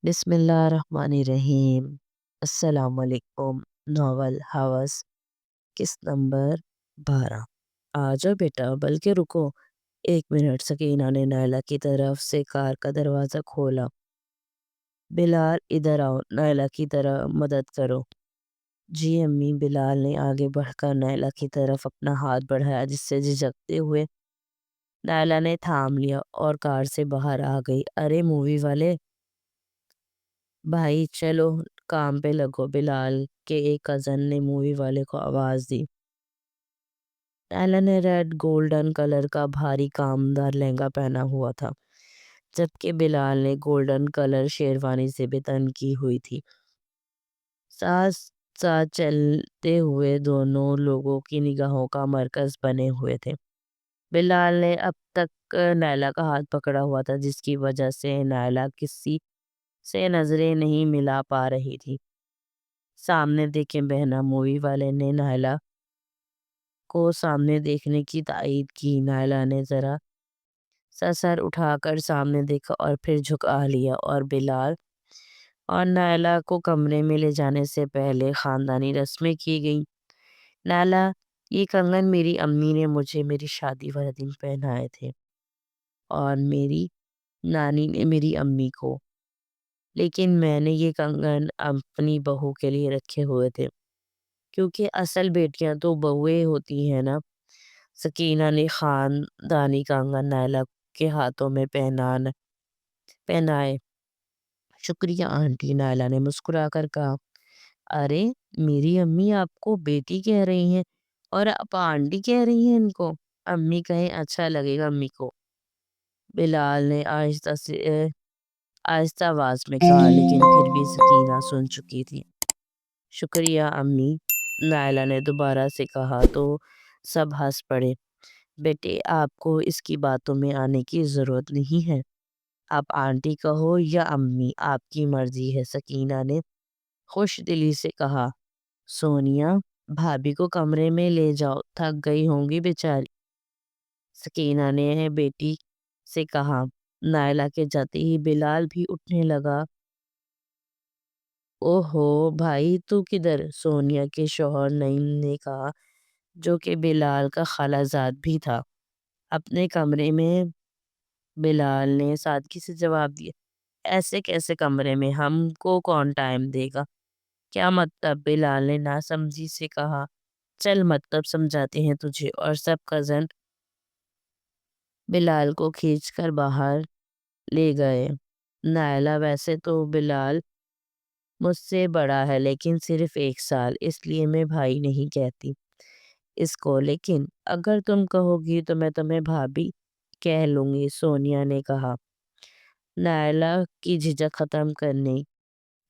بسم اللہ الرحمن الرحیم۔ السلام علیکم۔ ناول ہوس قسط نمبر 12۔ آ جاؤ بیٹا، بلکہ رکو 1 منٹ۔ سکینہ نے نائلہ کی طرف سے کار کا دروازہ کھولا۔ بلال ادھر آؤ، نائلہ کی طرح مدد کرو۔ جی امی۔ بلال نے آگے بڑھ کر نائلہ کی طرف اپنا ہاتھ بڑھایا، جس سے جھجکتے ہوئے نائلہ نے تھام لیا اور کار سے باہر آ گئی۔ ارے مووی والے بھائی چلو کام پہ لگو، بلال کے ایک کزن نے مووی والے کو آواز دی۔ نائلہ نے ریڈ گولڈن کلر کا بھاری کامدار لہنگا پہنا ہوا تھا، جبکہ بلال نے گولڈن کلر شیروانی سے بھی تن کی ہوئی تھی۔ ساتھ ساتھ چلتے ہوئے دونوں لوگوں کی نگاہوں کا مرکز بنے ہوئے تھے۔ بلال نے اب تک نائلہ کا ہاتھ پکڑا ہوا تھا، جس کی وجہ سے نائلہ کسی سے نظریں نہیں ملا پا رہی تھی۔ سامنے دیکھیں بہنا، مووی والے نے نائلہ کو سامنے دیکھنے کی تائید کی۔ نائلہ نے ذرا سا سر اٹھا کر سامنے دیکھا اور پھر جھکا لیا، اور بلال اور نائلہ کو کمرے میں لے جانے سے پہلے خاندانی رسمیں کی گئیں۔ نائلہ، یہ کنگن میری امی نے مجھے میری شادی والے دن پہنائے تھے، اور میری نانی نے میری امی کو، لیکن میں نے یہ کنگن اپنی بہو کے لیے رکھے ہوئے تھے، کیونکہ اصل بیٹیاں تو بہویں ہوتی ہیں نا۔ سکینہ نے خاندانی کنگن نائلہ کے ہاتھوں میں پہنائے۔ شکریہ آنٹی، نائلہ نے مسکرا کر کہا۔ ارے میری امی آپ کو بیٹی کہہ رہی ہیں اور آپ آنٹی کہہ رہی ہیں ان کو؟ امی کہیں اچھا لگے گا امی کو، بلال نے آہستہ آواز میں کہا، لیکن پھر بھی سکینہ سن چکی تھی۔ شکریہ امی، نائلہ نے دوبارہ سے کہا تو سب ہنس پڑے۔ بیٹے آپ کو اس کی باتوں میں آنے کی ضرورت نہیں ہے، آپ آنٹی کہو یا امی، آپ کی مرضی ہے، سکینہ نے خوش دلی سے کہا۔ سونیا، بھابھی کو کمرے میں لے جاؤ، تھک گئی ہوں گی بیچاری، سکینہ نے بیٹی سے کہا۔ نائلہ کے جاتے ہی بلال بھی اٹھنے لگا۔ اوہو بھائی تو کدھر؟ سونیا کے شوہر نعیم نے کہا، جو کہ بلال کا خالہ زاد بھی تھا۔ اپنے کمرے میں، بلال نے سادگی سے جواب دیا۔ ایسے کیسے کمرے میں؟ ہم کو کون ٹائم دے گا؟ کیا مطلب؟ بلال نے ناسمجھی سے کہا۔ چل مطلب سمجھاتے ہیں تجھے، اور سب کزن بلال کو کھینچ کر باہر لے گئے۔ نائلہ، ویسے تو بلال مجھ سے بڑا ہے، لیکن صرف 1 سال، اس لیے میں بھائی نہیں کہتی اس کو، لیکن اگر تم کہو گی تو میں تمہیں بھابھی کہہ لوں گی، سونیا نے کہا۔ نائلہ کی جھجک ختم کرنے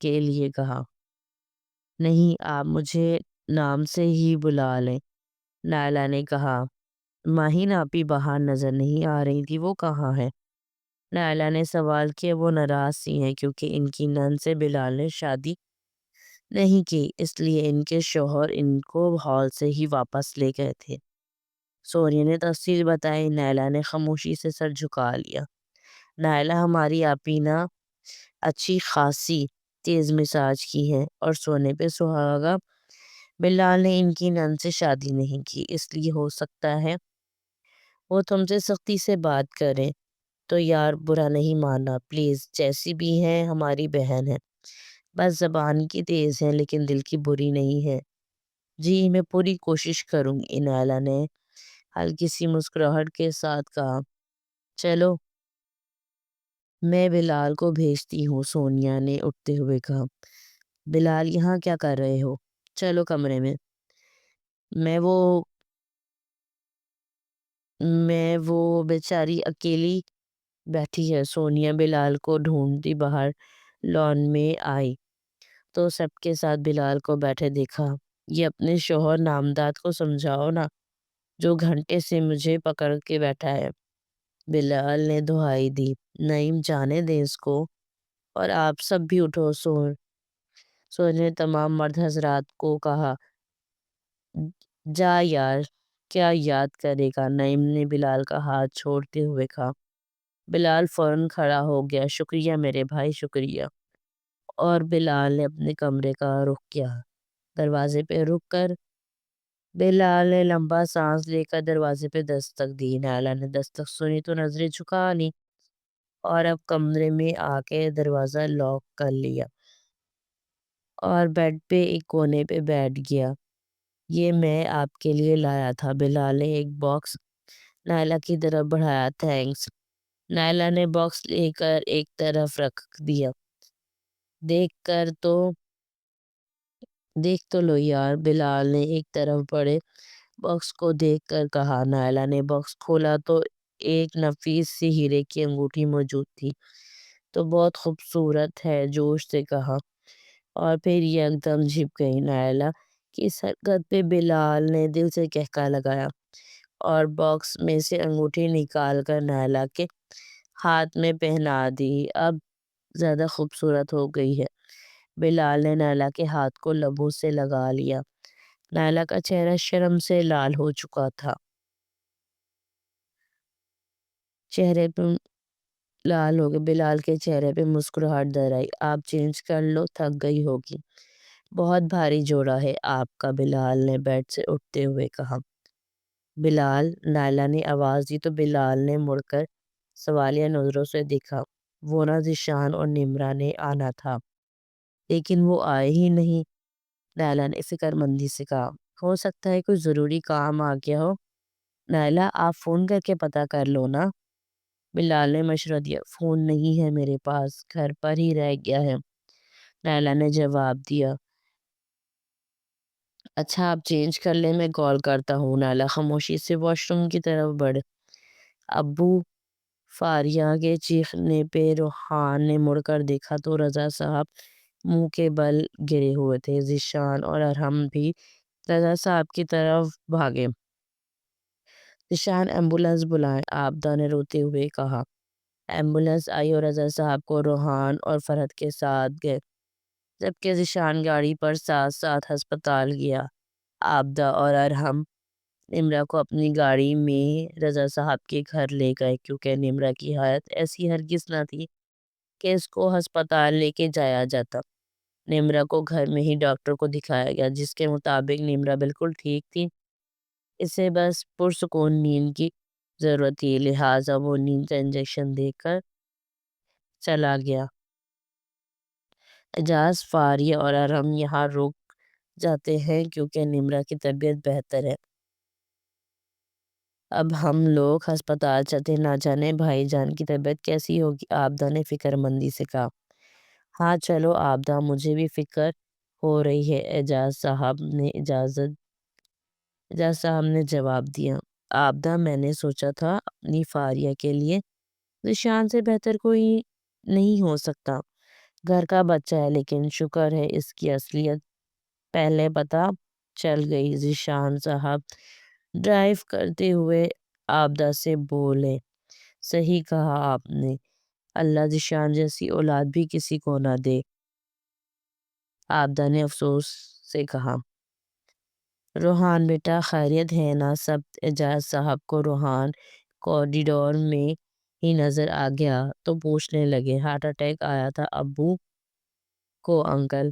کے لیے کہا۔ نہیں، آپ مجھے نام سے ہی بلا لیں، نائلہ نے کہا۔ ماہین آپی باہر نظر نہیں آ رہی تھی، وہ کہاں ہے؟ نائلہ نے سوال کیا۔ وہ ناراض سی ہیں، کیونکہ ان کی نند سے بلال نے شادی نہیں کی، اس لیے ان کے شوہر ان کو ہال سے ہی واپس لے گئے تھے، سونیا نے تفصیل بتائی۔ نائلہ نے خاموشی سے سر جھکا لیا۔ نائلہ، ہماری آپی نا اچھی خاصی تیز مزاج کی ہے، اور سونے پہ سہاگا، بلال نے ان کی نند سے شادی نہیں کی، اس لیے ہو سکتا ہے وہ تم سے سختی سے بات کریں، تو یار برا نہیں ماننا پلیز، جیسی بھی ہے ہماری بہن ہے، بس زبان کی تیز ہے لیکن دل کی بری نہیں ہے۔ جی میں پوری کوشش کروں گی، نائلہ نے ہلکی سی مسکراہٹ کے ساتھ کہا۔ چلو میں بلال کو بھیجتی ہوں، سونیا نے اٹھتے ہوئے کہا۔ بلال، یہاں کیا کر رہے ہو؟ چلو کمرے میں، میں وہ بیچاری اکیلی بیٹھی ہے، سونیا بلال کو ڈھونڈتی باہر لان میں آئی تو سب کے ساتھ بلال کو بیٹھے دیکھا۔ یہ اپنے شوہر نامداد کو سمجھاؤ نا، جو گھنٹے سے مجھے پکڑ کے بیٹھا ہے، بلال نے دہائی دی۔ نعیم، جانے دیں اس کو، اور آپ سب بھی اٹھو، سونیا نے تمام مرد حضرات کو کہا۔ جا یار، کیا یاد کرے گا، نعیم نے بلال کا ہاتھ چھوڑتے ہوئے کہا۔ بلال فوراً کھڑا ہو گیا۔ شکریہ میرے بھائی، شکریہ۔ اور بلال نے اپنے کمرے کا رخ کیا۔ دروازے پہ رک کر بلال نے لمبا سانس لے کر دروازے پہ دستک دی۔ نائلہ نے دستک سنی تو نظریں جھکا لی اور اب کمرے میں آ کے دروازہ لاک کر لیا اور بیڈ پہ ایک کونے پہ بیٹھ گیا۔ یہ میں آپ کے لیے لایا تھا۔ بلال نے ایک باکس نائلہ کی طرف بڑھایا۔ تھینکس۔ نائلہ نے باکس لے کر ایک طرف رکھ دیا۔ دیکھ کر تو دیکھ تو لو یار، بلال نے ایک طرف بڑے باکس کو دیکھ کر کہا۔ نائلہ نے باکس کھولا تو ایک نفیس سی ہیرے کی انگوٹھی موجود تھی۔ تو بہت خوبصورت ہے، جوش سے کہا، اور پھر یہ ایک دم جھپ گئی۔ نائلہ کی اس حرکت پہ بلال نے دل سے کہکا لگایا اور باکس میں سے انگوٹھی نکال کر نائلہ کے ہاتھ میں پہنا دی۔ اب زیادہ خوبصورت ہو گئی ہے۔ بلال نے نائلہ کے ہاتھ کو لبوں سے لگا لیا۔ نائلہ کا چہرہ شرم سے لال ہو چکا تھا۔ چہرے پہ لال ہو گئے۔ بلال کے چہرے پہ مسکراہٹ در آئی۔ آپ چینج کر لو، تھک گئی ہوگی۔ بہت بھاری جوڑا ہے آپ کا، بلال نے بیڈ سے اٹھتے ہوئے کہا۔ بلال، نائلہ نے آواز دی تو بلال نے مڑ کر سوالیہ نظروں سے دیکھا۔ وہ نہ ذیشان اور نمرہ نے آنا تھا، لیکن وہ آئے ہی نہیں۔ نائلہ نے فکر مندی سے کہا، ہو سکتا ہے کوئی ضروری کام آ گیا ہو۔ نائلہ، آپ فون کر کے پتہ کر لو نا۔ بلال نے مشورہ دیا۔ فون نہیں ہے میرے پاس، گھر پر ہی رہ گیا ہے، نائلہ نے جواب دیا۔ اچھا آپ چینج کر لیں، میں کال کرتا ہوں۔ نائلہ خاموشی سے واش روم کی طرف بڑھ۔ ابو! فاریہ کے چیخنے پہ روحان نے مڑ کر دیکھا تو رضا صاحب منہ کے بل گرے ہوئے تھے۔ ذیشان اور ارحم بھی رضا صاحب کی طرف بھاگے۔ ذیشان، ایمبولنس بلائیں، عابدہ نے روتے ہوئے کہا۔ ایمبولنس آئی اور رضا صاحب کو روحان اور فرحت کے ساتھ گئے، جبکہ ذیشان گاڑی پر ساتھ ساتھ ہسپتال گیا۔ عابدہ اور ارحم نمرہ کو اپنی گاڑی میں رضا صاحب کے گھر لے گئے، کیونکہ نمرہ کی حالت ایسی ہرگز نہ تھی کہ اس کو ہسپتال لے کے جایا جاتا۔ نمرہ کو گھر میں ہی ڈاکٹر کو دکھایا گیا، جس کے مطابق نمرہ بالکل ٹھیک تھی، اسے بس پرسکون نیند کی ضرورت تھی، لہٰذا وہ نیند کا انجیکشن دے کر چلا گیا۔ اعجاز، فاریہ اور ارحم یہاں رک جاتے ہیں کیونکہ نمرہ کی طبیعت بہتر ہے۔ اب ہم لوگ ہسپتال چلتے، نہ جانے بھائی جان کی طبیعت کیسی ہوگی، عابدہ نے فکر مندی سے کہا۔ ہاں چلو عابدہ، مجھے بھی فکر ہو رہی ہے، اعجاز صاحب نے جواب دیا۔ عابدہ، میں نے سوچا تھا اپنی فاریہ کے لیے ذیشان سے بہتر کوئی نہیں ہو سکتا، گھر کا بچہ ہے، لیکن شکر ہے اس کی اصلیت پہلے پتہ چل گئی۔ ذیشان صاحب ڈرائیو کرتے ہوئے عابدہ سے بولے، صحیح کہا آپ نے، اللہ ذیشان جیسی اولاد بھی کسی کو نہ دے۔ عابدہ نے افسوس سے کہا۔ روحان بیٹا، خیریت ہے نا سب؟ اعجاز صاحب کو روحان کوریڈور میں ہی نظر آ گیا تو پوچھنے لگے، ہارٹ اٹیک آیا تھا ابو کو انکل؟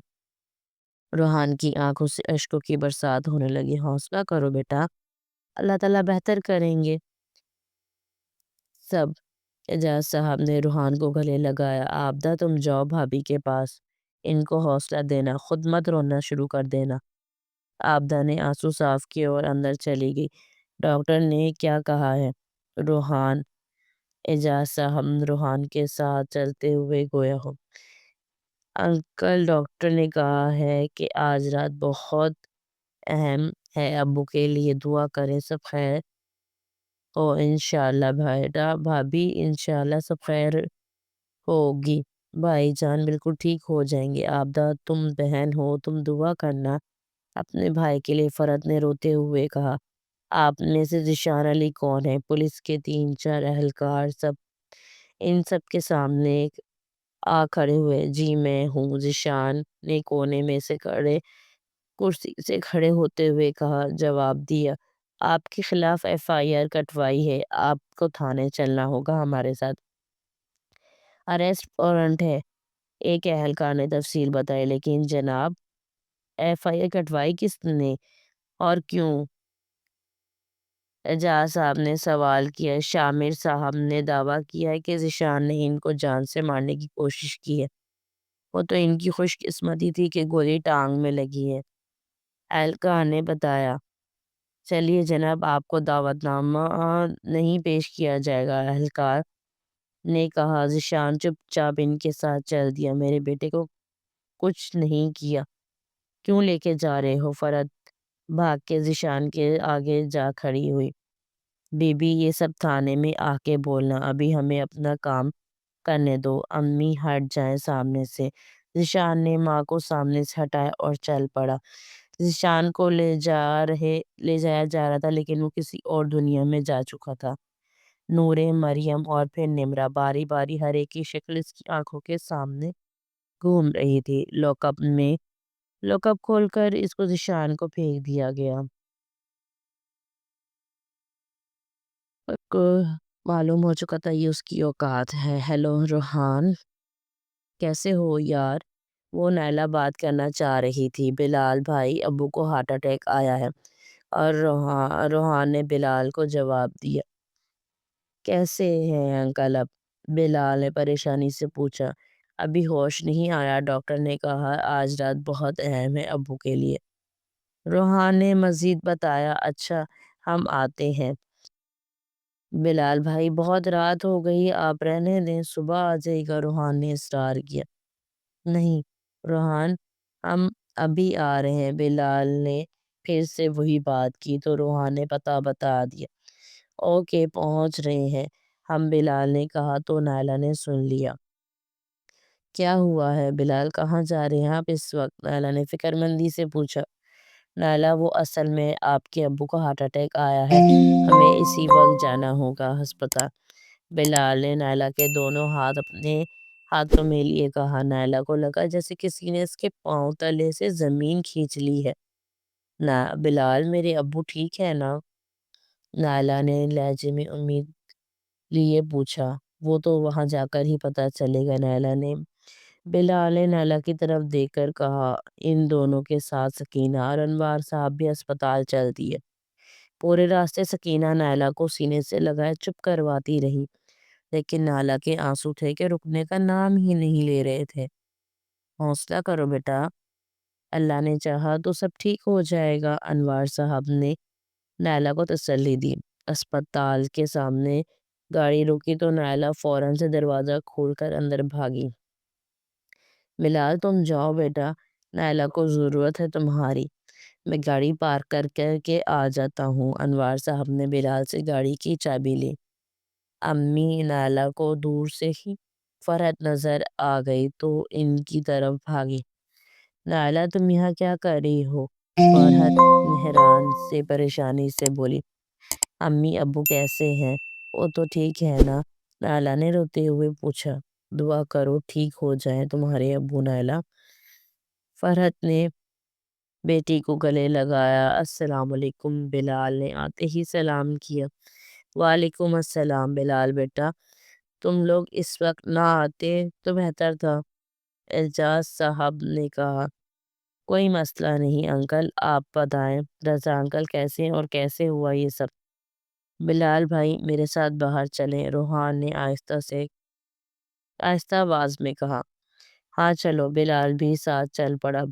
روحان کی آنکھوں سے اشکوں کی برسات ہونے لگی۔ حوصلہ کرو بیٹا، اللہ تعالیٰ بہتر کریں گے سب۔ اعجاز صاحب نے روحان کو گلے لگایا۔ عابدہ تم جاؤ بھابھی کے پاس، ان کو حوصلہ دینا، خود مت رونا شروع کر دینا۔ عابدہ نے آنسو صاف کیے اور اندر چلی گئی۔ ڈاکٹر نے کیا کہا ہے؟ روحان، اعجاز صاحب روحان کے ساتھ چلتے ہوئے گویا ہو۔ انکل، ڈاکٹر نے کہا ہے کہ آج رات بہت اہم ہے، ابو کے لیے دعا کریں، سب خیر ہو انشاءاللہ۔ بیٹا، بھابھی، انشاءاللہ سب خیر ہوگی، بھائی جان بالکل ٹھیک ہو جائیں گے۔ عابدہ، تم بہن ہو، تم دعا کرنا اپنے بھائی کے لیے، فرحت نے روتے ہوئے کہا۔ آپ میں سے ذیشان علی کون ہے؟ پولیس کے 3-4 اہلکار ان سب کے سامنے آ کھڑے ہوئے۔ جی میں ہوں، ذیشان نے کونے میں سے کرسی سے کھڑے ہوتے ہوئے کہا، جواب دیا۔ آپ کے خلاف FIR کٹوائی ہے، آپ کو تھانے چلنا ہوگا ہمارے ساتھ، اریسٹ وارنٹ ہے۔ ایک اہلکار نے تفصیل بتائی۔ لیکن جناب، ایف آئی آر کٹوائی کس نے اور کیوں؟ اعجاز صاحب نے سوال کیا۔ شامر صاحب نے دعویٰ کیا ہے کہ ذیشان نے ان کو جان سے مارنے کی کوشش کی ہے۔ وہ تو ان کی خوش قسمتی تھی کہ گولی ٹانگ میں لگی ہے، اہلکار نے بتایا۔ چلیے جناب، آپ کو دعوت نامہ نہیں پیش کیا جائے گا، اہلکار نے کہا۔ ذیشان چپ چاپ ان کے ساتھ چل دیا۔ میرے بیٹے کو کچھ نہیں کیا، کیوں لے کے جا رہے ہو؟ فرحت بھاگ کے ذیشان کے آگے جا کھڑی ہوئی۔ بی بی، یہ سب تھانے میں آ کے بولنا، ابھی ہمیں اپنا کام کرنے دو۔ امی ہٹ جائیں سامنے سے۔ ذیشان نے ماں کو سامنے سے ہٹایا اور چل پڑا۔ ذیشان کو لے جایا جا رہا تھا، لیکن وہ کسی اور دنیا میں جا چکا تھا۔ نورے، مریم اور پھر نمرہ، باری باری ہر ایک کی شکل اس کی آنکھوں کے سامنے گھوم رہی تھی۔ لاک اپ کھول کر اس کو ذیشان کو پھینک دیا گیا۔ کو معلوم ہو چکا تھا یہ اس کی اوقات ہے۔ ہیلو روحان، کیسے ہو یار؟ وہ نائلہ بات کرنا چاہ رہی تھی۔ بلال بھائی، ابو کو ہارٹ اٹیک آیا ہے۔ اور روحان نے بلال کو جواب دیا۔ کیسے ہیں انکل اب؟ بلال نے پریشانی سے پوچھا۔ ابھی ہوش نہیں آیا، ڈاکٹر نے کہا آج رات بہت اہم ہے ابو کے لیے۔ روحان نے مزید بتایا۔ اچھا، ہم آتے ہیں۔ بلال بھائی، بہت رات ہو گئی، آپ رہنے دیں، صبح آ جائے گا، روحان نے اصرار کیا۔ نہیں روحان، ہم ابھی آ رہے ہیں، بلال نے پھر سے وہی بات کی تو روحان نے پتہ بتا دیا۔ اوکے، پہنچ رہے ہیں ہم، بلال نے کہا تو نائلہ نے سن لیا۔ کیا ہوا ہے بلال، کہاں جا رہے ہیں آپ اس وقت؟ نائلہ نے فکر مندی سے پوچھا۔ نائلہ، وہ اصل میں آپ کے ابو کو ہارٹ اٹیک آیا ہے، ہمیں اسی وقت جانا ہوگا ہسپتال۔ بلال نے نائلہ کے دونوں ہاتھ اپنے ہاتھوں میں لیے کہا۔ نائلہ کو لگا جیسے کسی نے اس کے پاؤں تلے سے زمین کھینچ لی ہے۔ بلال، میرے ابو ٹھیک ہے نا؟ نائلہ نے لہجے میں امید لیے پوچھا۔ وہ تو وہاں جا کر ہی پتہ چلے گا، نائلہ نے بلال نے نائلہ کی طرف دیکھ کر کہا۔ ان دونوں کے ساتھ سکینہ اور انوار صاحب بھی ہسپتال چل دیے۔ پورے راستے سکینہ نائلہ کو سینے سے لگائے چپ کرواتی رہی، لیکن نائلہ کے آنسو تھے کہ رکنے کا نام ہی نہیں لے رہے تھے۔ حوصلہ کرو بیٹا، اللہ نے چاہا تو سب ٹھیک ہو جائے گا، انوار صاحب نے نائلہ کو تسلی دی۔ اسپتال کے سامنے گاڑی رکی تو نائلہ فوراً سے دروازہ کھول کر اندر بھاگی۔ بلال، تم جاؤ بیٹا، نائلہ کو ضرورت ہے تمہاری، میں گاڑی پارک کر کے آ جاتا ہوں۔ انوار صاحب نے بلال سے گاڑی کی چابی لی۔ امی نائلہ کو دور سے ہی فرحت نظر آ گئی تو ان کی طرف بھاگی۔ نائلہ، تم یہاں کیا کر رہی ہو؟ فرحت حیران سے پریشانی سے بولی۔ امی ابو کیسے ہیں؟ وہ تو ٹھیک ہے نا؟ نائلہ نے روتے ہوئے پوچھا۔ دعا کرو ٹھیک ہو جائیں تمہارے ابو نائلہ۔ فرحت نے بیٹی کو گلے لگایا۔ السلام علیکم، بلال نے آتے ہی سلام کیا۔ وعلیکم السلام بلال بیٹا، تم لوگ اس وقت نہ آتے تو بہتر تھا، اعجاز صاحب نے کہا۔ کوئی مسئلہ نہیں انکل، آپ بتائیں رضا انکل کیسے ہیں اور کیسے ہوا یہ سب؟ بلال بھائی، میرے ساتھ باہر چلیں، روحان نے آہستہ آواز میں کہا۔ ہاں چلو، بلال بھی ساتھ چل پڑا۔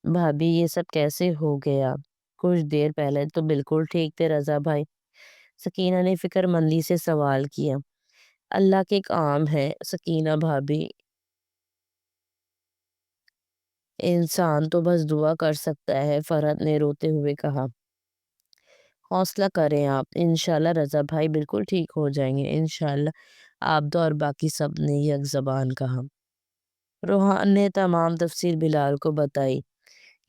بھابھی، یہ سب کیسے ہو گیا؟ کچھ دیر پہلے تو بالکل ٹھیک تھے رضا بھائی، سکینہ نے فکر مندی سے سوال کیا۔ اللہ کے کام ہے سکینہ بھابھی، انسان تو بس دعا کر سکتا ہے، فرحت نے روتے ہوئے کہا۔ حوصلہ کریں آپ، انشاءاللہ رضا بھائی بالکل ٹھیک ہو جائیں گے، انشاءاللہ، عابدہ اور باقی سب نے یک زبان کہا۔ روحان نے تمام تفصیل بلال کو بتائی۔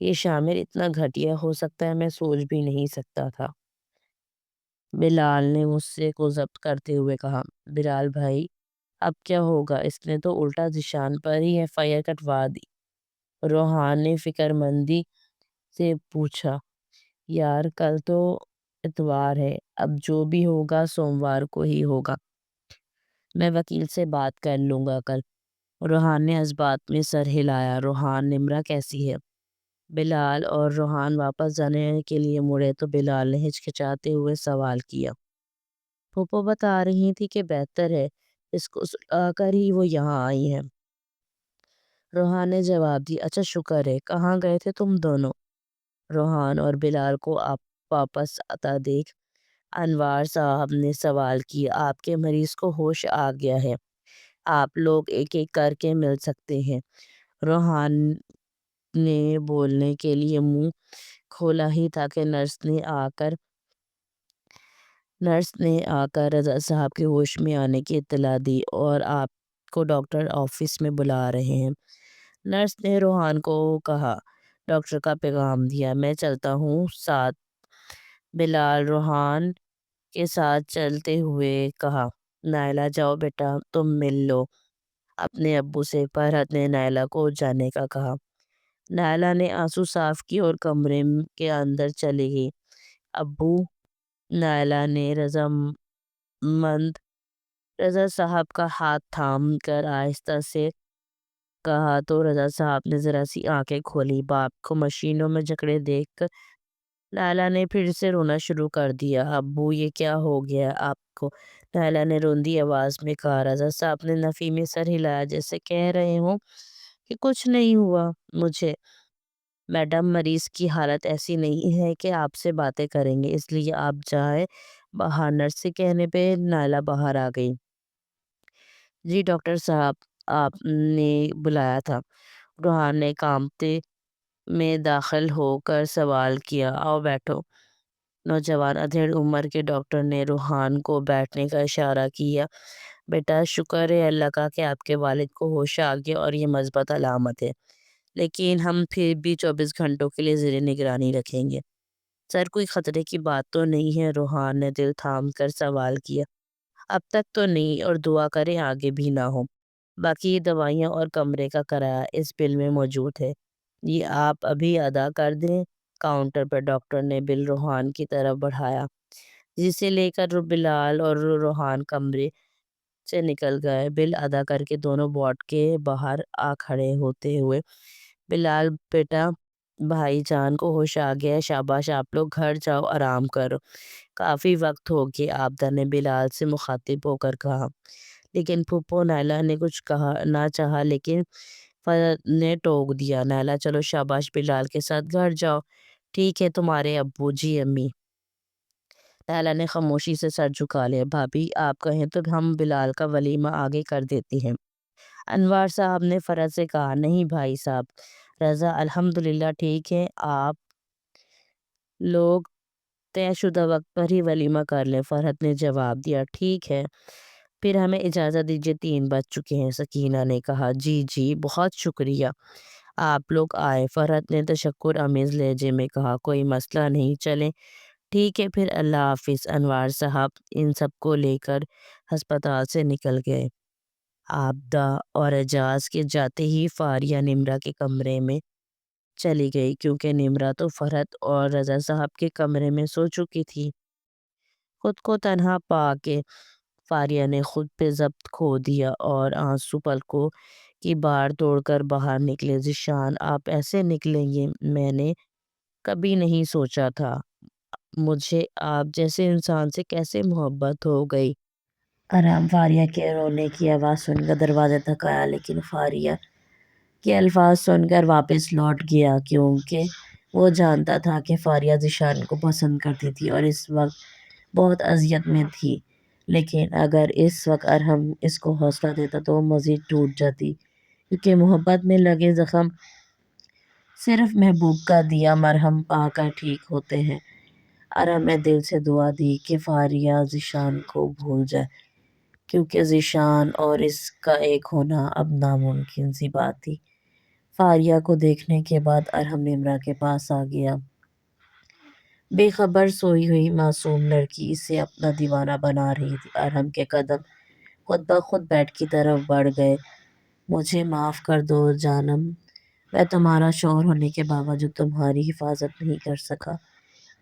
یہ شامر اتنا گھٹیا ہو سکتا ہے، میں سوچ بھی نہیں سکتا تھا، بلال نے غصے کو ضبط کرتے ہوئے کہا۔ بلال بھائی، اب کیا ہوگا؟ اس نے تو الٹا ذیشان پر ہی ایف آئی آر کٹوا دی، روحان نے فکر مندی سے پوچھا۔ یار کل تو اتوار ہے، اب جو بھی ہوگا سوموار کو ہی ہوگا، میں وکیل سے بات کر لوں گا کل۔ روحان نے اس بات میں سر ہلایا۔ روحان، نمرا کیسی ہے؟ بلال اور روحان واپس جانے کے لیے مڑے تو بلال نے ہچکچاتے ہوئے سوال کیا۔ پھوپھو بتا رہی تھی کہ بہتر ہے، اس کو سلا کر ہی وہ یہاں آئی ہیں۔ روحان نے جواب دی۔ اچھا شکر ہے، کہاں گئے تھے تم دونوں؟ روحان اور بلال کو آپ واپس آتا دیکھ انوار صاحب نے سوال کیا۔ آپ کے مریض کو ہوش آ گیا ہے، آپ لوگ ایک ایک کر کے مل سکتے ہیں۔ روحان نے بولنے کے لیے منہ کھولا ہی تھا کہ نرس نے آ کر رضا صاحب کے ہوش میں آنے کی اطلاع دی اور آپ کو ڈاکٹر آفس میں بلا رہے ہیں۔ نرس نے روحان کو کہا، ڈاکٹر کا پیغام دیا، میں چلتا ہوں ساتھ۔ بلال روحان کے ساتھ چلتے ہوئے کہا، نائلہ جاؤ بیٹا تم مل لو اپنے ابو سے۔ فرحت نے نائلہ کو جانے کا کہا۔ نائلہ نے آنسو صاف کی اور کمرے کے اندر چلی گئی۔ ابو، نائلہ نے رضا صاحب کا ہاتھ تھام کر آہستہ سے کہا تو رضا صاحب نے ذرا سی آنکھیں کھولی۔ باپ کو مشینوں میں جکڑے دیکھ کر نائلہ نے پھر سے رونا شروع کر دیا۔ ابو، یہ کیا ہو گیا آپ کو؟ نائلہ نے روندی آواز میں کہا۔ رضا صاحب نے نفی میں سر ہلایا جیسے کہہ رہے ہوں کہ کچھ نہیں ہوا مجھے۔ میڈم، مریض کی حالت ایسی نہیں ہے کہ آپ سے باتیں کریں گے، اس لیے آپ جائیں باہر۔ نرس کے کہنے پہ نائلہ باہر آ گئی۔ جی ڈاکٹر صاحب، آپ نے بلایا تھا؟ روحان نے کانپتے میں داخل ہو کر سوال کیا۔ آؤ بیٹھو۔ نوجوان ادھیڑ عمر کے ڈاکٹر نے روحان کو بیٹھنے کا اشارہ کیا۔ بیٹا، شکر ہے اللہ کا کہ آپ کے والد کو ہوش آ گیا اور یہ مثبت علامت ہے، لیکن ہم پھر بھی 24 گھنٹوں کے لیے زیر نگرانی رکھیں گے۔ سر، کوئی خطرے کی بات تو نہیں ہے؟ روحان نے دل تھام کر سوال کیا۔ اب تک تو نہیں، اور دعا کریں آگے بھی نہ ہو۔ باقی یہ دوائیاں اور کمرے کا کرایہ اس بل میں موجود ہے، یہ آپ ابھی ادا کر دیں۔ کاؤنٹر پر ڈاکٹر نے بل روحان کی طرف بڑھایا، جسے لے کر بلال اور روحان کمرے سے نکل گئے۔ بل ادا کر کے دونوں وارڈ کے باہر آ کھڑے ہوتے ہوئے، بلال، بیٹا بھائی جان کو ہوش آ گیا ہے، شاباش، آپ لوگ گھر جاؤ آرام کرو، کافی وقت ہو گیا، آبدہ نے بلال سے مخاطب ہو کر کہا۔ لیکن پھوپھو، نائلہ نے کچھ کہا نہ چاہا لیکن فرحت نے ٹوک دیا۔ نائلہ، چلو شاباش، بلال کے ساتھ گھر جاؤ۔ ٹھیک ہے تمہارے ابو جی امی۔ نائلہ نے خاموشی سے سر جھکا لیا۔ بھابھی، آپ کہیں تو ہم بلال کا ولیمہ آگے کر دیتی ہیں، انوار صاحب نے فرحت سے کہا۔ نہیں بھائی صاحب، رضا الحمدللہ ٹھیک ہے، آپ لوگ طے شدہ وقت پر ہی ولیمہ کر لیں، فرحت نے جواب دیا۔ ٹھیک ہے، پھر ہمیں اجازت دیجیے، 3 بج چکے ہیں، سکینہ نے کہا۔ جی جی، بہت شکریہ آپ لوگ آئے، فرحت نے تشکر آمیز لہجے میں کہا۔ کوئی مسئلہ نہیں، چلیں ٹھیک ہے پھر، اللہ حافظ۔ انوار صاحب ان سب کو لے کر ہسپتال سے نکل گئے۔ آبدہ اور اعجاز کے جاتے ہی فاریہ نمرا کے کمرے میں چلی گئی، کیونکہ نمرا تو فرحت اور رضا صاحب کے کمرے میں سو چکی تھی۔ خود کو تنہا پا کے فاریہ نے خود پہ ضبط کھو دیا اور آنسو پلکوں کی بار توڑ کر باہر نکلے۔ ذیشان، آپ ایسے نکلیں گے، میں نے کبھی نہیں سوچا تھا، مجھے آپ جیسے انسان سے کیسے محبت ہو گئی۔ ارحم فاریہ کے رونے کی آواز سن کر دروازے تک آیا، لیکن فاریہ کے الفاظ سن کر واپس لوٹ گیا، کیونکہ وہ جانتا تھا کہ فاریہ ذیشان کو پسند کرتی تھی اور اس وقت بہت اذیت میں تھی۔ لیکن اگر اس وقت ارحم اس کو حوصلہ دیتا تو وہ مزید ٹوٹ جاتی، کیونکہ محبت میں لگے زخم صرف محبوب کا دیا مرہم پا کر ٹھیک ہوتے ہیں۔ ارحم نے دل سے دعا دی کہ فاریہ ذیشان کو بھول جائے، کیونکہ ذیشان اور اس کا ایک ہونا اب ناممکن سی بات تھی۔ فاریہ کو دیکھنے کے بعد ارحم نمرا کے پاس آ گیا۔ بے خبر سوئی ہوئی معصوم لڑکی اسے اپنا دیوانہ بنا رہی تھی۔ ارحم کے قدم خود بخود بیڈ کی طرف بڑھ گئے۔ مجھے معاف کر دو جانم، میں تمہارا شوہر ہونے کے باوجود تمہاری حفاظت نہیں کر سکا۔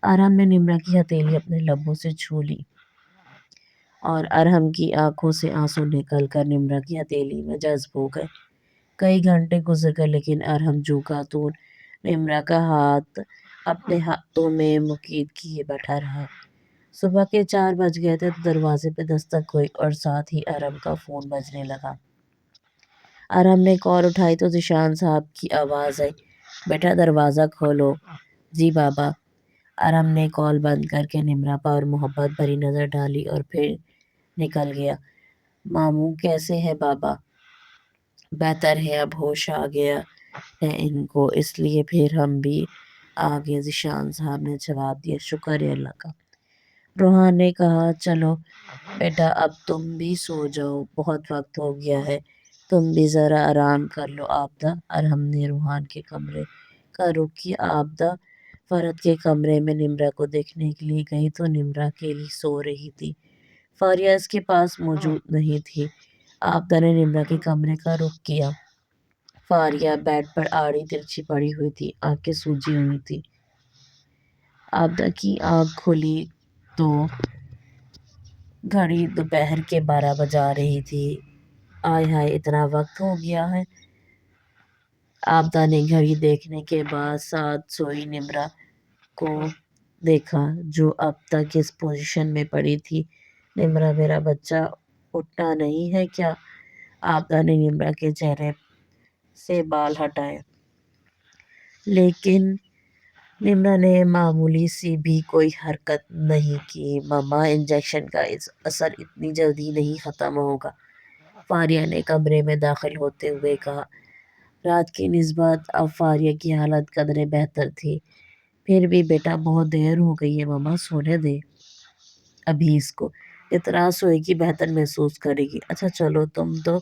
ارحم نے نمرا کی ہتھیلی اپنے لبوں سے چھو لی اور ارحم کی آنکھوں سے آنسو نکل کر نمرا کی ہتھیلی میں جذب ہو گئے۔ کئی گھنٹے گزر گئے لیکن ارحم جو خاتون نمرا کا ہاتھ اپنے ہاتھوں میں مقید کیے بیٹھا رہا۔ صبح کے 4 بج گئے تھے تو دروازے پہ دستک ہوئی اور ساتھ ہی ارحم کا فون بجنے لگا۔ ارحم نے کال اٹھائی تو ذیشان صاحب کی آواز آئی، بیٹا دروازہ کھولو۔ جی بابا۔ ارحم نے کال بند کر کے نمرا پر محبت بھری نظر ڈالی اور پھر نکل گیا۔ ماموں کیسے ہے بابا؟ بہتر ہے، اب ہوش آ گیا ہے ان کو، اس لیے پھر ہم بھی آ گئے، ذیشان صاحب نے جواب دیا۔ شکر ہے اللہ کا۔ روحان نے کہا چلو بیٹا اب تم بھی سو جاؤ، بہت وقت ہو گیا ہے، تم بھی ذرا آرام کر لو آبدہ۔ ارحم نے روحان کے کمرے کا رخ کیا۔ آبدہ فرحت کے کمرے میں نمرا کو دیکھنے کے لیے گئی تو نمرا اکیلی سو رہی تھی، فاریہ اس کے پاس موجود نہیں تھی۔ آبدہ نے نمرا کے کمرے کا رخ کیا۔ فاریہ بیڈ پر آڑی ترچھی پڑی ہوئی تھی، آنکھیں سوجی ہوئی تھی۔ آبدہ کی آنکھ کھلی تو گھڑی دوپہر کے 12 بجا رہی تھی۔ آئے ہائے اتنا وقت ہو گیا ہے۔ آبدہ نے گھڑی دیکھنے کے بعد ساتھ سوئی نمرا کو دیکھا جو اب تک اس پوزیشن میں پڑی تھی۔ نمرا میرا بچہ اٹھنا نہیں ہے کیا؟ آبدہ نے نمرا کے چہرے سے بال ہٹائے، لیکن نمرا نے معمولی سی بھی کوئی حرکت نہیں کی۔ مما انجیکشن کا اثر اتنی جلدی نہیں ختم ہوگا، فاریہ نے کمرے میں داخل ہوتے ہوئے کہا۔ رات کی نسبت اب فاریہ کی حالت قدرے بہتر تھی۔ پھر بھی بیٹا بہت دیر ہو گئی ہے، مما سونے دے ابھی اس کو، جتنا سوئے گی بہتر محسوس کرے گی۔ اچھا چلو تم تو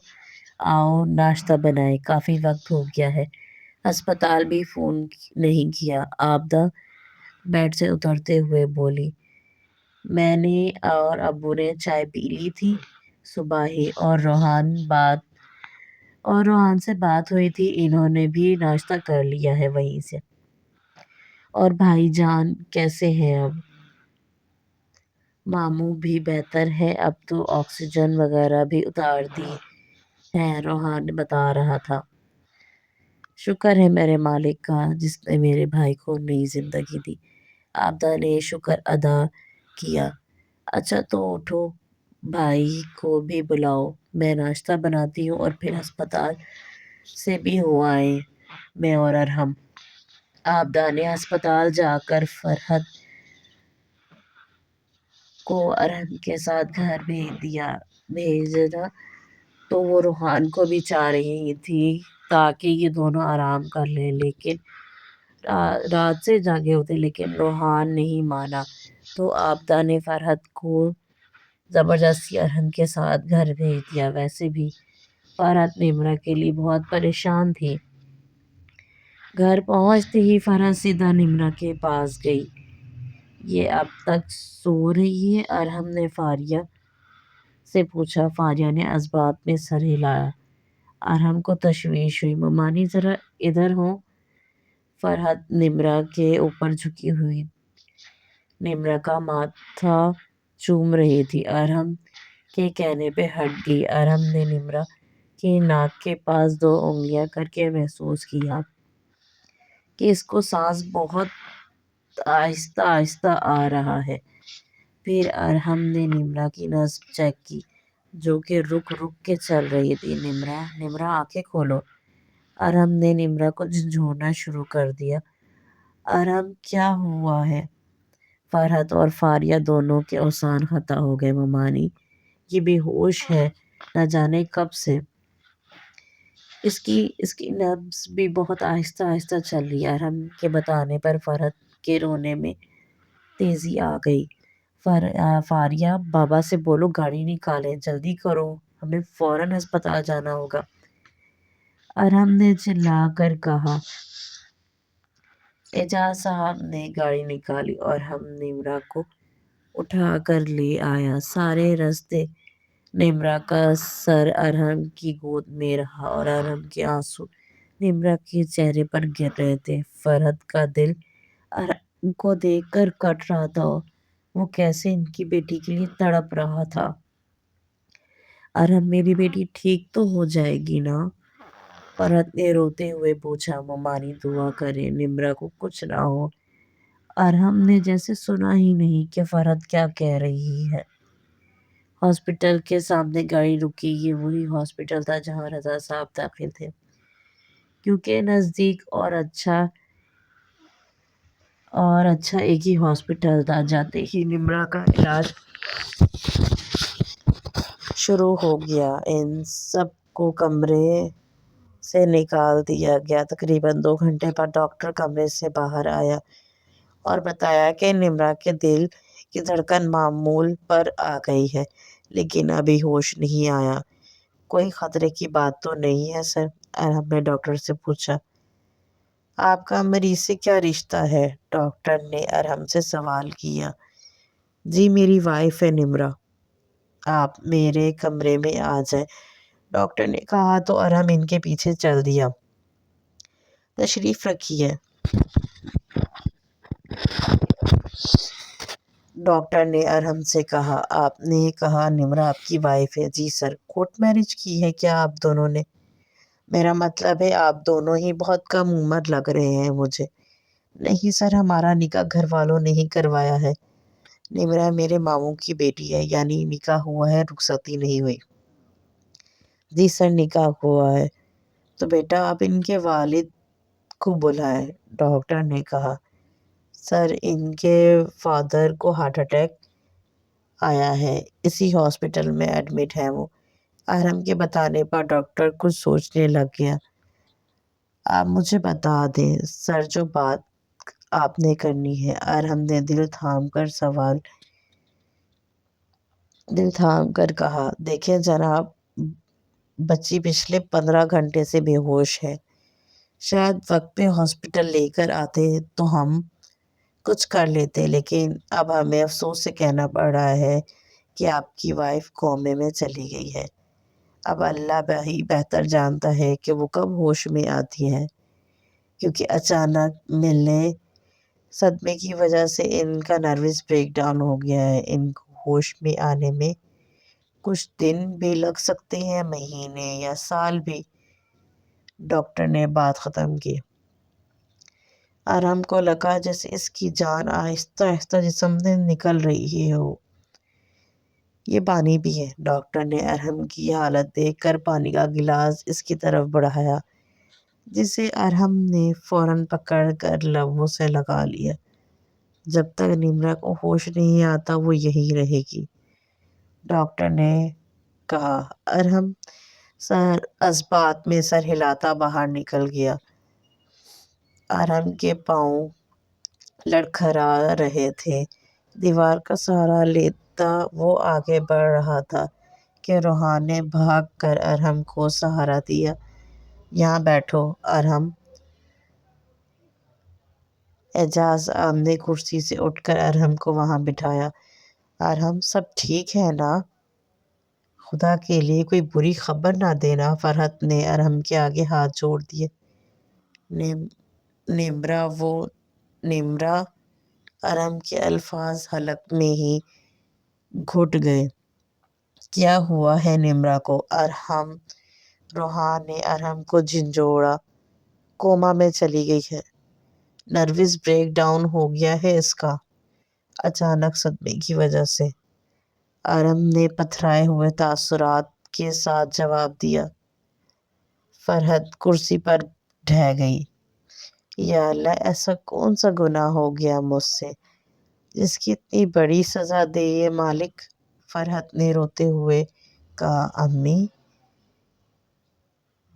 آؤ ناشتہ بنائیں، کافی وقت ہو گیا ہے۔ ہسپتال بھی فون نہیں کیا، آبدہ بیڈ سے اترتے ہوئے بولی۔ میں نے اور ابو نے چائے پی لی تھی صبح ہی، اور روحان سے بات ہوئی تھی، انہوں نے بھی ناشتہ کر لیا ہے وہیں سے۔ اور بھائی جان کیسے ہیں اب؟ ماموں بھی بہتر ہے، اب تو آکسیجن وغیرہ بھی اتار دی ہے، روحان بتا رہا تھا۔ شکر ہے میرے مالک کا جس نے میرے بھائی کو نئی زندگی دی۔ آبدہ نے شکر ادا کیا۔ اچھا تو اٹھو، بھائی کو بھی بلاؤ، میں ناشتہ بناتی ہوں اور پھر ہسپتال سے بھی ہو آئیں میں اور ارحم۔ آبدہ نے ہسپتال جا کر فرحت کو ارحم کے ساتھ گھر بھیجنا تو وہ روحان کو بھی چاہ رہی تھی تاکہ یہ دونوں آرام کر لیں، لیکن رات سے جاگے ہوتے، لیکن روحان نہیں مانا تو آبدہ نے فرحت کو زبردستی ارحم کے ساتھ گھر بھیج دیا۔ ویسے بھی فرحت نمرا کے لیے بہت پریشان تھی۔ گھر پہنچتے ہی فرحت سیدھا نمرا کے پاس گئی۔ یہ اب تک سو رہی ہے؟ ارحم نے فاریہ سے پوچھا۔ فاریہ نے اسباب میں سر ہلایا۔ ارحم کو تشویش ہوئی۔ ممانی ذرا ادھر ہوں۔ فرحت نمرا کے اوپر جھکی ہوئی نمرا کا ماتھا چوم رہی تھی، ارحم کے کہنے پہ ہٹ گئی۔ ارحم نے نمرا کی ناک کے پاس 2 انگلیاں کر کے محسوس کیا کہ اس کو سانس بہت آہستہ آہستہ آ رہا ہے۔ پھر ارحم نے نمرا کی نبض چیک کی جو کہ رک رک کے چل رہی تھی۔ نمرا آنکھیں کھولو۔ ارحم نے نمرا کو جھنجھوڑنا شروع کر دیا۔ ارحم کیا ہوا ہے؟ فرحت اور فاریہ دونوں کے اوزان خطا ہو گئے۔ ممانی یہ بے ہوش ہے نہ جانے کب سے، اس کی نبض بھی بہت آہستہ آہستہ چل رہی ہے۔ ارحم کے بتانے پر فرحت کے رونے میں تیزی آ گئی۔ فاریہ بابا سے بولو گاڑی نکالیں، جلدی کرو، ہمیں فوراً ہسپتال جانا ہوگا۔ ارحم نے چلا کر کہا۔ اعجاز صاحب نے گاڑی نکالی اور ہم نمرا کو اٹھا کر لے آیا۔ سارے راستے نمرا کا سر ارحم کی گود میں رہا اور ارحم کے آنسو نمرا کے چہرے پر گر رہے تھے۔ فرحت کا دل ارحم کو دیکھ کر کٹ رہا تھا، وہ کیسے ان کی بیٹی کے لیے تڑپ رہا تھا۔ ارحم میری بیٹی ٹھیک تو ہو جائے گی نا؟ فرحت نے روتے ہوئے پوچھا۔ ممانی دعا کرے نمرا کو کچھ نہ ہو۔ ارحم نے جیسے سنا ہی نہیں کہ فرحت کیا کہہ رہی ہے۔ ہاسپٹل کے سامنے گاڑی رکی۔ یہ وہی ہاسپٹل تھا جہاں رضا صاحب داخل تھے۔ کیونکہ نزدیک اور اچھا ایک ہی ہاسپٹل تھا۔ جاتے ہی نمرا کا علاج شروع ہو گیا۔ ان سب کو کمرے سے نکال دیا گیا۔ تقریباً 2 گھنٹے بعد ڈاکٹر کمرے سے باہر آیا اور بتایا کہ نمرا کے دل کی دھڑکن معمول پر آ گئی ہے، لیکن ابھی ہوش نہیں آیا۔ کوئی خطرے کی بات تو نہیں ہے سر؟ ارحم نے ڈاکٹر سے پوچھا۔ آپ کا مریض سے کیا رشتہ ہے؟ ڈاکٹر نے ارحم سے سوال کیا۔ جی میری وائف ہے نمرا۔ آپ میرے کمرے میں آ جائیں، ڈاکٹر نے کہا تو ارحم ان کے پیچھے چل دیا۔ تشریف رکھیے، ڈاکٹر نے ارحم سے کہا۔ آپ نے کہا نمرا آپ کی وائف ہے؟ جی سر۔ کورٹ میرج کی ہے کیا آپ دونوں نے؟ میرا مطلب ہے آپ دونوں ہی بہت کم عمر لگ رہے ہیں مجھے۔ نہیں سر، ہمارا نکاح گھر والوں نے ہی کروایا ہے۔ نمرا میرے ماموں کی بیٹی ہے، یعنی نکاح ہوا ہے، رخصتی نہیں ہوئی۔ جی سر، نکاح ہوا ہے۔ تو بیٹا آپ ان کے والد کو بلائیں، ڈاکٹر نے کہا۔ سر ان کے فادر کو ہارٹ اٹیک آیا ہے، اسی ہاسپٹل میں ایڈمٹ ہیں وہ۔ ارحم کے بتانے پر ڈاکٹر کچھ سوچنے لگ گیا۔ آپ مجھے بتا دیں سر جو بات آپ نے کرنی ہے۔ ارحم نے دل تھام کر کہا۔ دیکھیں جناب، بچی پچھلے 15 گھنٹے سے بے ہوش ہے۔ شاید وقت پہ ہاسپٹل لے کر آتے تو ہم کچھ کر لیتے، لیکن اب ہمیں افسوس سے کہنا پڑ رہا ہے کہ آپ کی وائف کومے میں چلی گئی ہے۔ اب اللہ ہی بہتر جانتا ہے کہ وہ کب ہوش میں آتی ہے، کیونکہ اچانک ملنے صدمے کی وجہ سے ان کا نروس بریک ڈاؤن ہو گیا ہے۔ ان کو ہوش میں آنے میں کچھ دن بھی لگ سکتے ہیں، مہینے یا سال بھی۔ ڈاکٹر نے بات ختم کی۔ ارحم کو لگا جیسے اس کی جان آہستہ آہستہ جسم سے نکل رہی ہو۔ یہ پانی بھی ہے۔ ڈاکٹر نے ارحم کی حالت دیکھ کر پانی کا گلاس اس کی طرف بڑھایا، جسے ارحم نے فوراً پکڑ کر لبوں سے لگا لیا۔ جب تک نمرا کو ہوش نہیں آتا وہ یہی رہے گی، ڈاکٹر نے کہا۔ ارحم اس بات میں سر ہلاتا باہر نکل گیا۔ ارحم کے پاؤں لڑکھڑا رہے تھے۔ دیوار کا سہارا لیتا وہ آگے بڑھ رہا تھا کہ روحان نے بھاگ کر ارحم کو سہارا دیا۔ یہاں بیٹھو ارحم۔ اعجاز عام نے کرسی سے اٹھ کر ارحم کو وہاں بٹھایا۔ ارحم سب ٹھیک ہے نا؟ خدا کے لیے کوئی بری خبر نہ دینا۔ فرحت نے ارحم کے آگے ہاتھ جوڑ دیے۔ نمرا ارحم کے الفاظ حلق میں ہی گھٹ گئے۔ کیا ہوا ہے نمرا کو؟ روحان نے ارحم کو جھنجھوڑا۔ کوما میں چلی گئی ہے، نروس بریک ڈاؤن ہو گیا ہے اس کا، اچانک صدمے کی وجہ سے۔ ارحم نے پتھرائے ہوئے تاثرات کے ساتھ جواب دیا۔ فرحت کرسی پر ڈھہ گئی۔ یا اللہ، ایسا کون سا گناہ ہو گیا مجھ سے جس کی اتنی بڑی سزا دے یہ مالک؟ فرحت نے روتے ہوئے کہا۔ امی،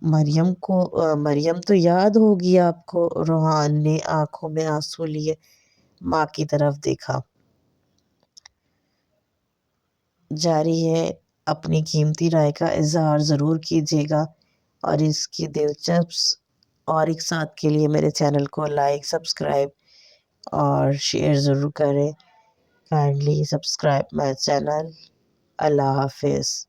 مریم تو یاد ہوگی آپ کو؟ روحان نے آنکھوں میں آنسو لیے ماں کی طرف دیکھا۔ جاری ہے، اپنی قیمتی رائے کا اظہار ضرور کیجیے گا، اور اس کی دلچسپ اور ایک ساتھ کے لیے میرے چینل کو لائک، سبسکرائب اور شیئر ضرور کریں۔ Kindly subscribe my channel. اللہ حافظ۔